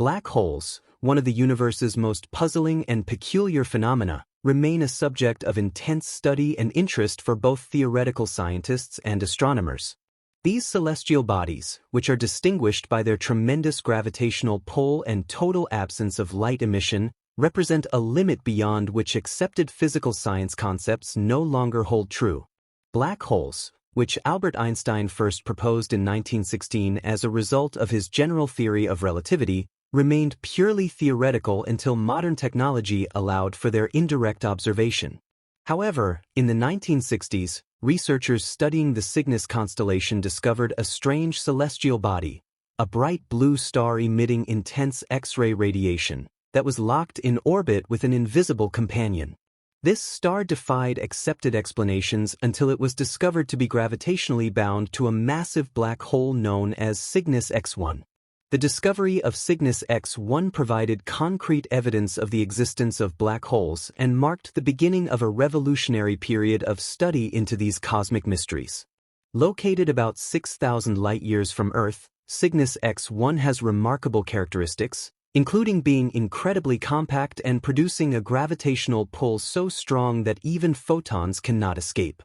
Black holes, one of the universe's most puzzling and peculiar phenomena, remain a subject of intense study and interest for both theoretical scientists and astronomers. These celestial bodies, which are distinguished by their tremendous gravitational pull and total absence of light emission, represent a limit beyond which accepted physical science concepts no longer hold true. Black holes, which Albert Einstein first proposed in 1916 as a result of his general theory of relativity, remained purely theoretical until modern technology allowed for their indirect observation. However, in the 1960s, researchers studying the Cygnus constellation discovered a strange celestial body, a bright blue star emitting intense X-ray radiation, that was locked in orbit with an invisible companion. This star defied accepted explanations until it was discovered to be gravitationally bound to a massive black hole known as Cygnus X1. The discovery of Cygnus X1 provided concrete evidence of the existence of black holes and marked the beginning of a revolutionary period of study into these cosmic mysteries. Located about 6,000 light-years from Earth, Cygnus X1 has remarkable characteristics, including being incredibly compact and producing a gravitational pull so strong that even photons cannot escape.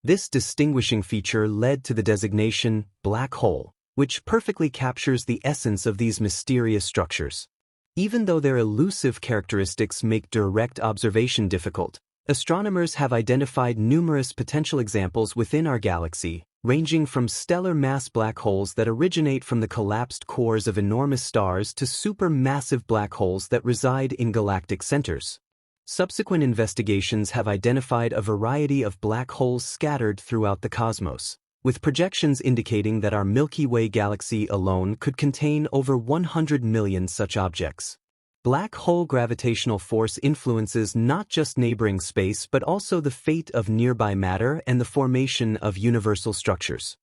This distinguishing feature led to the designation black hole, which perfectly captures the essence of these mysterious structures. Even though their elusive characteristics make direct observation difficult, astronomers have identified numerous potential examples within our galaxy, ranging from stellar mass black holes that originate from the collapsed cores of enormous stars to supermassive black holes that reside in galactic centers. Subsequent investigations have identified a variety of black holes scattered throughout the cosmos, with projections indicating that our Milky Way galaxy alone could contain over 100 million such objects. Black hole gravitational force influences not just neighboring space but also the fate of nearby matter and the formation of universal structures.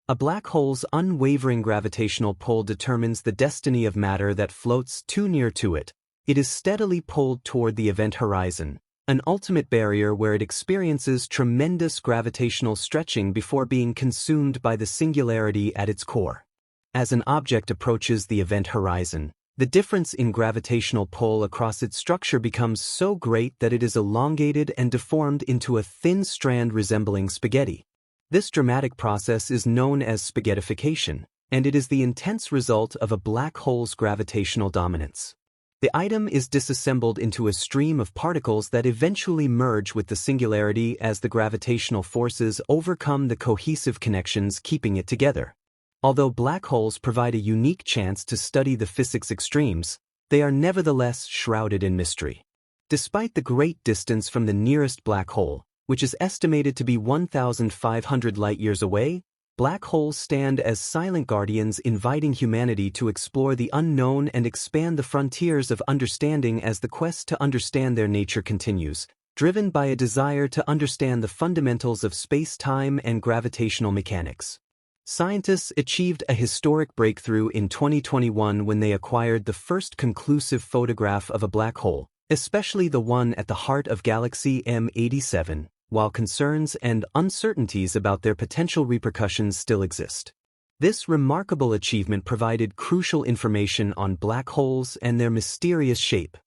A black hole's unwavering gravitational pull determines the destiny of matter that floats too near to it. It is steadily pulled toward the event horizon, an ultimate barrier where it experiences tremendous gravitational stretching before being consumed by the singularity at its core. As an object approaches the event horizon, the difference in gravitational pull across its structure becomes so great that it is elongated and deformed into a thin strand resembling spaghetti. This dramatic process is known as spaghettification, and it is the intense result of a black hole's gravitational dominance. The item is disassembled into a stream of particles that eventually merge with the singularity as the gravitational forces overcome the cohesive connections keeping it together. Although black holes provide a unique chance to study the physics extremes, they are nevertheless shrouded in mystery. Despite the great distance from the nearest black hole, which is estimated to be 1,500 light-years away, black holes stand as silent guardians inviting humanity to explore the unknown and expand the frontiers of understanding as the quest to understand their nature continues, driven by a desire to understand the fundamentals of space-time and gravitational mechanics. Scientists achieved a historic breakthrough in 2021 when they acquired the first conclusive photograph of a black hole, especially the one at the heart of galaxy M87. While concerns and uncertainties about their potential repercussions still exist. This remarkable achievement provided crucial information on black holes and their mysterious shape.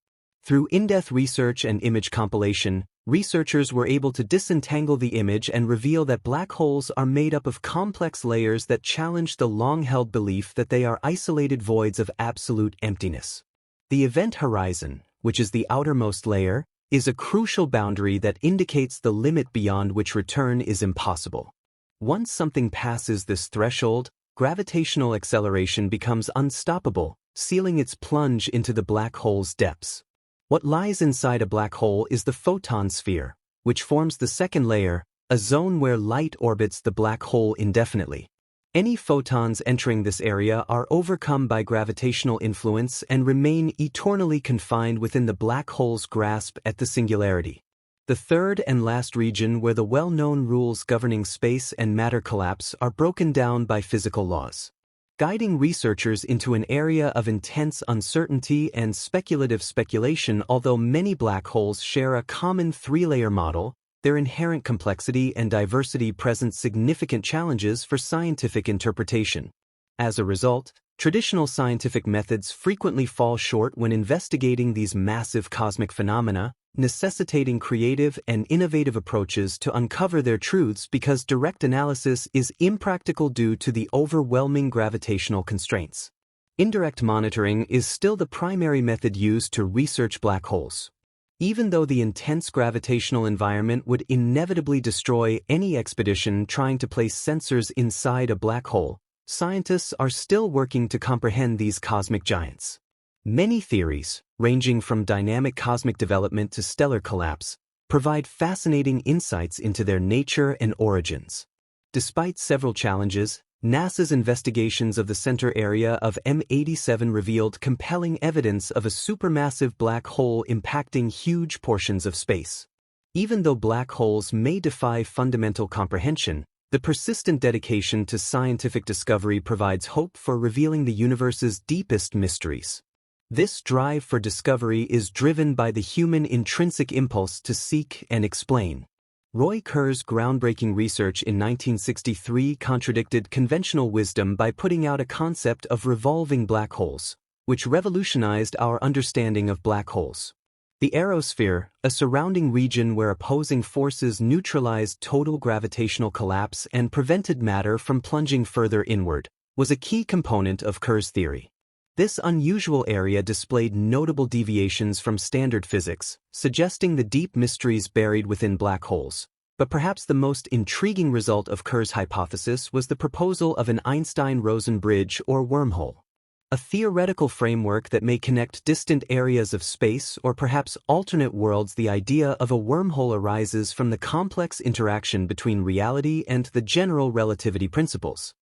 Through in-depth research and image compilation, researchers were able to disentangle the image and reveal that black holes are made up of complex layers that challenge the long-held belief that they are isolated voids of absolute emptiness. The event horizon, which is the outermost layer, is a crucial boundary that indicates the limit beyond which return is impossible. Once something passes this threshold, gravitational acceleration becomes unstoppable, sealing its plunge into the black hole's depths. What lies inside a black hole is the photon sphere, which forms the second layer, a zone where light orbits the black hole indefinitely. Any photons entering this area are overcome by gravitational influence and remain eternally confined within the black hole's grasp at the singularity. The third and last region where the well-known rules governing space and matter collapse are broken down by physical laws, guiding researchers into an area of intense uncertainty and speculative speculation. Although many black holes share a common three-layer model, their inherent complexity and diversity present significant challenges for scientific interpretation. As a result, Traditional scientific methods frequently fall short when investigating these massive cosmic phenomena, necessitating creative and innovative approaches to uncover their truths because direct analysis is impractical due to the overwhelming gravitational constraints. Indirect monitoring is still the primary method used to research black holes. Even though the intense gravitational environment would inevitably destroy any expedition trying to place sensors inside a black hole, scientists are still working to comprehend these cosmic giants. Many theories, ranging from dynamic cosmic development to stellar collapse, provide fascinating insights into their nature and origins. Despite several challenges, NASA's investigations of the center area of M87 revealed compelling evidence of a supermassive black hole impacting huge portions of space. Even though black holes may defy fundamental comprehension, the persistent dedication to scientific discovery provides hope for revealing the universe's deepest mysteries. This drive for discovery is driven by the human intrinsic impulse to seek and explain. Roy Kerr's groundbreaking research in 1963 contradicted conventional wisdom by putting out a concept of revolving black holes, which revolutionized our understanding of black holes. The aerosphere, a surrounding region where opposing forces neutralized total gravitational collapse and prevented matter from plunging further inward, was a key component of Kerr's theory. This unusual area displayed notable deviations from standard physics, suggesting the deep mysteries buried within black holes. But perhaps the most intriguing result of Kerr's hypothesis was the proposal of an Einstein-Rosen bridge or wormhole. A theoretical framework that may connect distant areas of space or perhaps alternate worlds. The idea of a wormhole arises from the complex interaction between reality and the general relativity principles.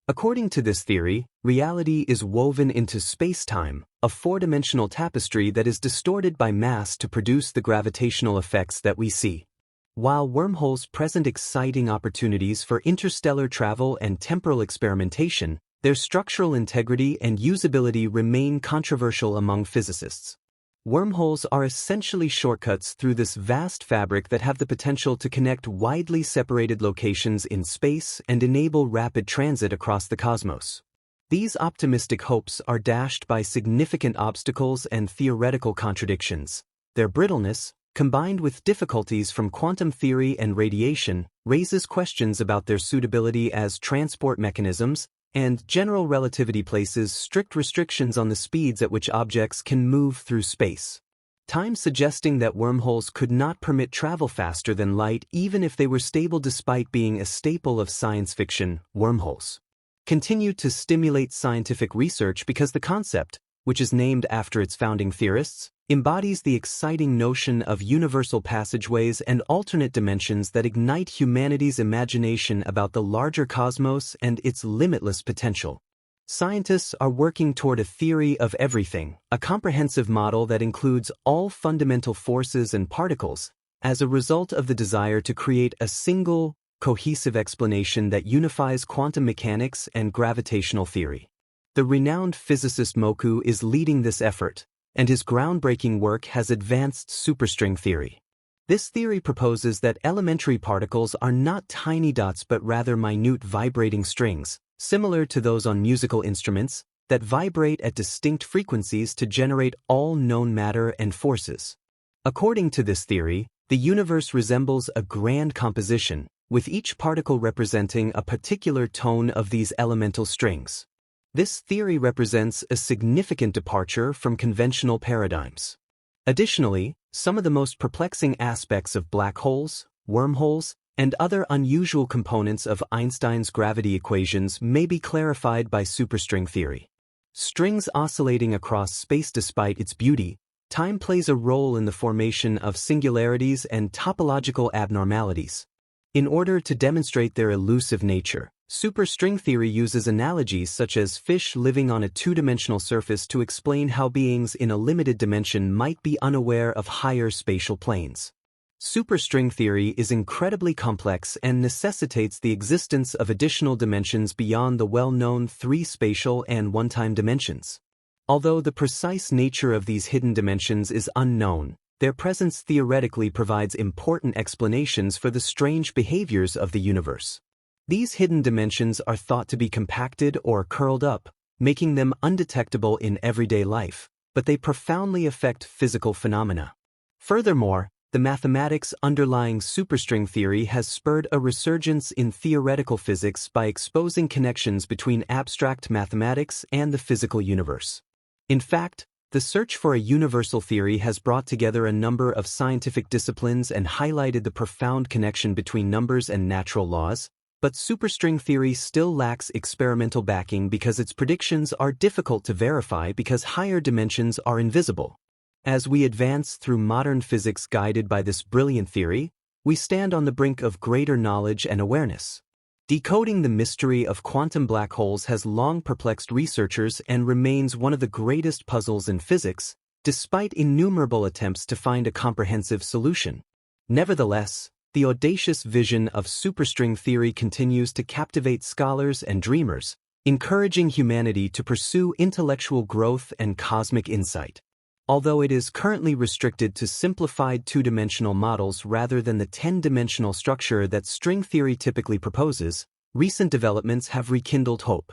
According to this theory, reality is woven into space-time, a four-dimensional tapestry that is distorted by mass to produce the gravitational effects that we see. While wormholes present exciting opportunities for interstellar travel and temporal experimentation, their structural integrity and usability remain controversial among physicists. Wormholes are essentially shortcuts through this vast fabric that have the potential to connect widely separated locations in space and enable rapid transit across the cosmos. These optimistic hopes are dashed by significant obstacles and theoretical contradictions. Their brittleness, combined with difficulties from quantum theory and radiation, raises questions about their suitability as transport mechanisms, and general relativity places strict restrictions on the speeds at which objects can move through space. Time suggesting that wormholes could not permit travel faster than light even if they were stable. Despite being a staple of science fiction, wormholes continue to stimulate scientific research because the concept, which is named after its founding theorists, embodies the exciting notion of universal passageways and alternate dimensions that ignite humanity's imagination about the larger cosmos and its limitless potential. Scientists are working toward a theory of everything, a comprehensive model that includes all fundamental forces and particles, as a result of the desire to create a single, cohesive explanation that unifies quantum mechanics and gravitational theory. The renowned physicist Moku is leading this effort, and his groundbreaking work has advanced superstring theory. This theory proposes that elementary particles are not tiny dots but rather minute vibrating strings, similar to those on musical instruments, that vibrate at distinct frequencies to generate all known matter and forces. According to this theory, the universe resembles a grand composition, with each particle representing a particular tone of these elemental strings. This theory represents a significant departure from conventional paradigms. Additionally, some of the most perplexing aspects of black holes, wormholes, and other unusual components of Einstein's gravity equations may be clarified by superstring theory. Strings oscillating across space. Despite its beauty, time plays a role in the formation of singularities and topological abnormalities. In order to demonstrate their elusive nature, superstring theory uses analogies such as fish living on a two-dimensional surface to explain how beings in a limited dimension might be unaware of higher spatial planes. Superstring theory is incredibly complex and necessitates the existence of additional dimensions beyond the well-known three spatial and one-time dimensions. Although the precise nature of these hidden dimensions is unknown, their presence theoretically provides important explanations for the strange behaviors of the universe. These hidden dimensions are thought to be compacted or curled up, making them undetectable in everyday life, but they profoundly affect physical phenomena. Furthermore, the mathematics underlying superstring theory has spurred a resurgence in theoretical physics by exposing connections between abstract mathematics and the physical universe. In fact, the search for a universal theory has brought together a number of scientific disciplines and highlighted the profound connection between numbers and natural laws, but superstring theory still lacks experimental backing because its predictions are difficult to verify because higher dimensions are invisible. As we advance through modern physics guided by this brilliant theory, we stand on the brink of greater knowledge and awareness. Decoding the mystery of quantum black holes has long perplexed researchers and remains one of the greatest puzzles in physics, despite innumerable attempts to find a comprehensive solution. Nevertheless, the audacious vision of superstring theory continues to captivate scholars and dreamers, encouraging humanity to pursue intellectual growth and cosmic insight. Although it is currently restricted to simplified two-dimensional models rather than the 10-dimensional structure that string theory typically proposes, recent developments have rekindled hope.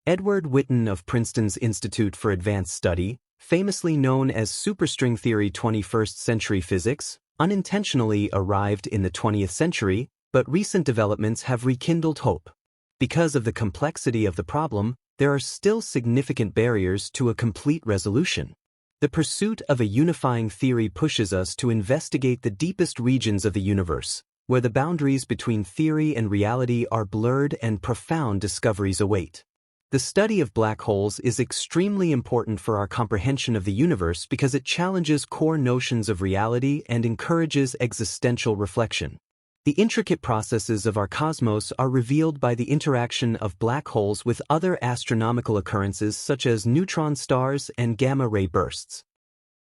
Edward Witten of Princeton's Institute for Advanced Study, famously known as superstring theory 21st century physics, unintentionally arrived in the 20th century, but recent developments have rekindled hope. Because of the complexity of the problem, there are still significant barriers to a complete resolution. The pursuit of a unifying theory pushes us to investigate the deepest regions of the universe, where the boundaries between theory and reality are blurred and profound discoveries await. The study of black holes is extremely important for our comprehension of the universe because it challenges core notions of reality and encourages existential reflection. The intricate processes of our cosmos are revealed by the interaction of black holes with other astronomical occurrences such as neutron stars and gamma-ray bursts.